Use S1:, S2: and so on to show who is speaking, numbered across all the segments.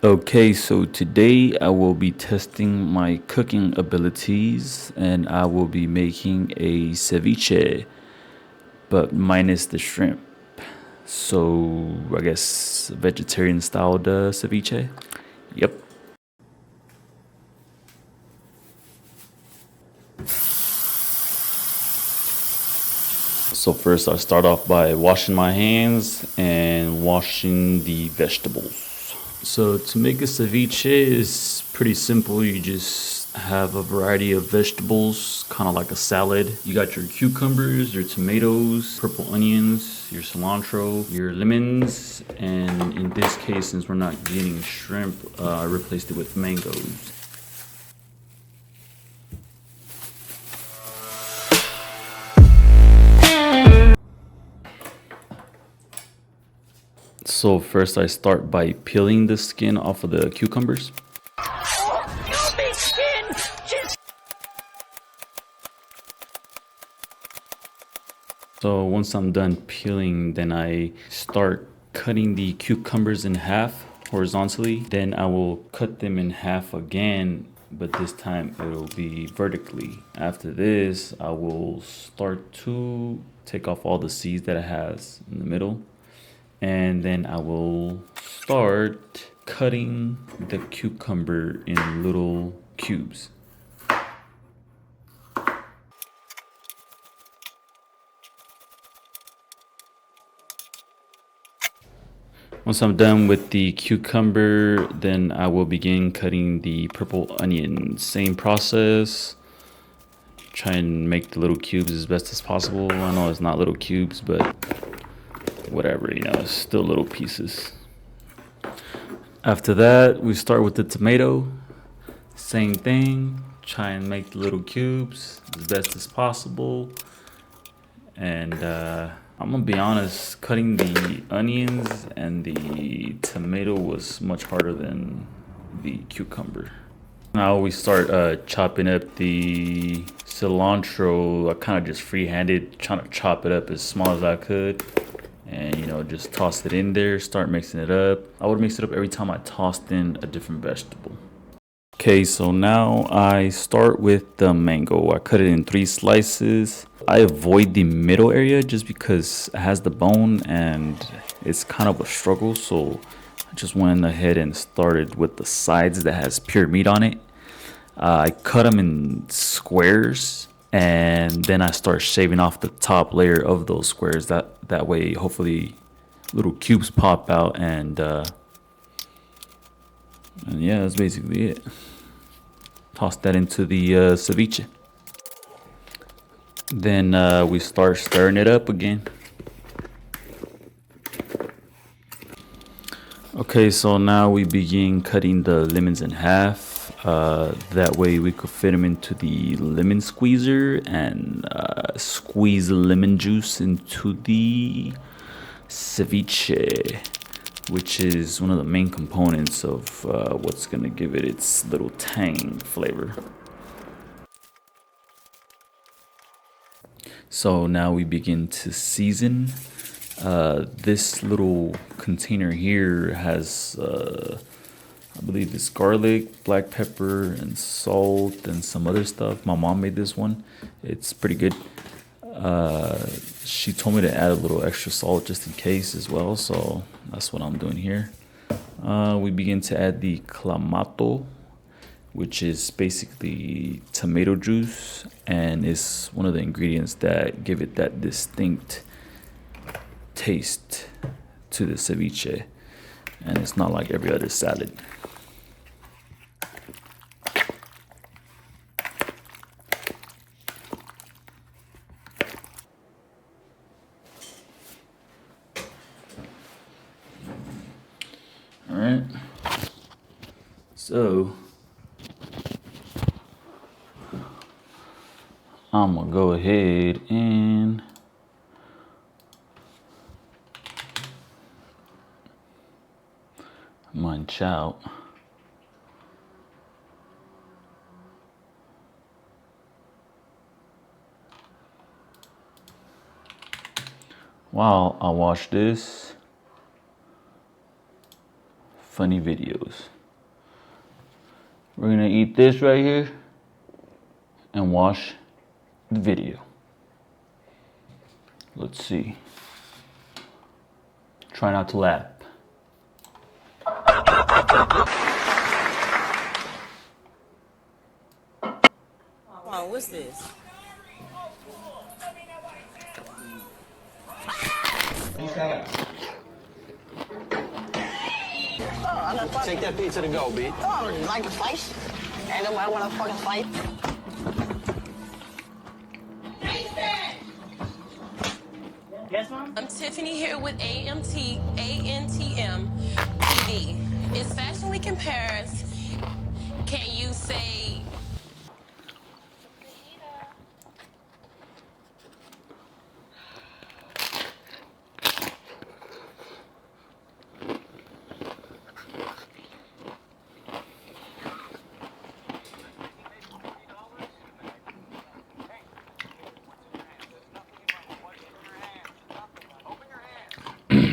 S1: Okay, so today I will be testing my cooking abilities and I will be making a ceviche, but minus the shrimp. So I guess vegetarian styled ceviche. Yep. So first I start off by washing my hands and washing the vegetables. So to make a ceviche is pretty simple. You just have a variety of vegetables, kind of like a salad. You got your cucumbers, your tomatoes, purple onions, your cilantro, your lemons, and in this case, since we're not getting shrimp, I replaced it with mangoes. So first I start by peeling the skin off of the cucumbers.
S2: No big skin! Just
S1: So once I'm done peeling, then I start cutting the cucumbers in half horizontally. Then I will cut them in half again, but this time it'll be vertically. After this, I will start to take off all the seeds that it has in the middle. And then I will start cutting the cucumber in little cubes. Once I'm done with the cucumber, then I will begin cutting the purple onion. Same process. Try and make the little cubes as best as possible. I know it's not little cubes, but whatever, it's still little pieces. After that, we start with the tomato. Same thing. Try and make the little cubes as best as possible. And I'm gonna be honest, cutting the onions and the tomato was much harder than the cucumber. Now we start chopping up the cilantro. I kind of just freehanded, trying to chop it up as small as I could. And just toss it in there, start mixing it up. I would mix it up every time I tossed in a different vegetable. Okay, so now I start with the mango. I cut it in 3 slices. I avoid the middle area just because it has the bone and it's kind of a struggle. So I just went ahead and started with the sides that has pure meat on it. I cut them in squares and then I start shaving off the top layer of those squares. That way, hopefully, little cubes pop out and yeah, that's basically it. Toss that into the ceviche. Then we start stirring it up again. Okay, so now we begin cutting the lemons in half. That way we could fit them into the lemon squeezer and squeeze the lemon juice into the ceviche, which is one of the main components of what's going to give it its little tang flavor. So now we begin to season. This little container here has, I believe it's garlic, black pepper, and salt, and some other stuff. My mom made this one. It's pretty good. She told me to add a little extra salt just in case as well, so that's what I'm doing here. We begin to add the clamato, which is basically tomato juice, and it's one of the ingredients that give it that distinct taste to the ceviche, and it's not like every other salad. All right, so I'm gonna go ahead and munch out. While I wash this, funny videos. We're gonna eat this right here and watch the video. Let's see. Try not to laugh.
S3: Oh, what's this?
S4: Take that pizza to go, B.
S5: Oh, like a fight? Ain't nobody wanna fucking fight.
S2: Yes, Mom?
S3: I'm Tiffany here with ANTM TV. Is Fashion Week in Paris? Can you say...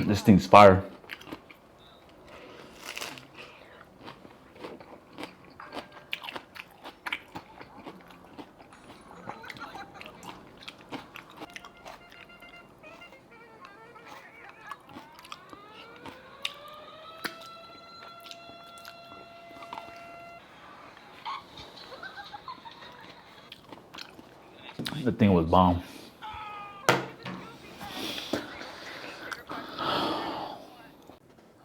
S1: This thing's fire. The thing was bomb.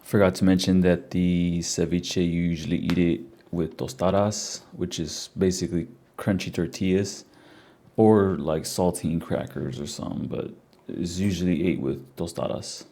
S1: Forgot to mention that the ceviche, you usually eat it with tostadas, which is basically crunchy tortillas, or like saltine crackers or something, but it's usually ate with tostadas.